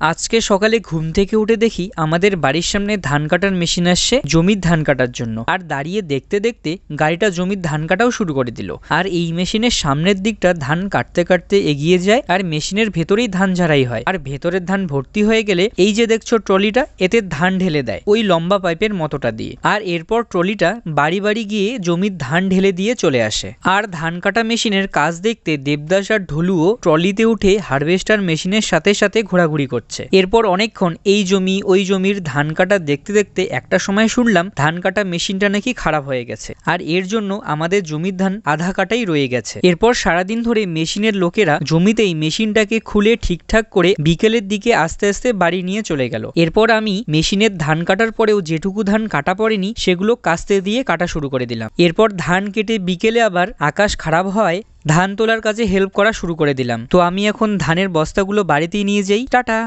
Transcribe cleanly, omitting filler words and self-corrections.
আজকে সকালে ঘুম থেকে উঠে দেখি আমাদের বাড়ির সামনে ধান কাটার মেশিন আসছে জমির ধান কাটার জন্য। আর দাঁড়িয়ে দেখতে দেখতে গাড়িটা জমির ধান কাটাও শুরু করে দিল। আর এই মেশিনের সামনের দিকটা ধান কাটতে কাটতে এগিয়ে যায় আর মেশিনের ভেতরেই ধান ঝাড়াই হয়। আর ভেতরের ধান ভর্তি হয়ে গেলে এই যে দেখছো ট্রলিটা, এতে ধান ঢেলে দেয় ওই লম্বা পাইপের মতোটা দিয়ে। আর এরপর ট্রলিটা বাড়ি বাড়ি গিয়ে জমির ধান ঢেলে দিয়ে চলে আসে। আর ধান কাটা মেশিনের কাজ দেখতে দেবদাস আর ঢোলুও ট্রলিতে উঠে হারভেস্টার মেশিনের সাথে সাথে ঘোরাঘুরি করছে। এরপর অনেকক্ষণ এই জমি ওই জমির ধান কাটা দেখতে দেখতে একটা সময় শুনলাম ধান কাটা মেশিনটা নাকি খারাপ হয়ে গেছে, আর এর জন্য আমাদের জমির ধান আধা কাটাই রয়ে গেছে। এরপর সারাদিন ধরে মেশিনের লোকেরা জমিতেই মেশিনটাকে খুলে ঠিকঠাক করে বিকেলের দিকে আস্তে আস্তে বাড়ি নিয়ে চলে গেল। এরপর আমি মেশিনের ধান কাটার পরেও যেটুকু ধান কাটা পড়েনি সেগুলো কাস্তে দিয়ে কাটা শুরু করে দিলাম। এরপর ধান কেটে বিকেলে আবার আকাশ খারাপ হয় ধান তোলার কাজে হেল্প করা শুরু করে দিলাম। তো আমি এখন ধানের বস্তাগুলো বাড়িতেই নিয়ে যাই। টাটা।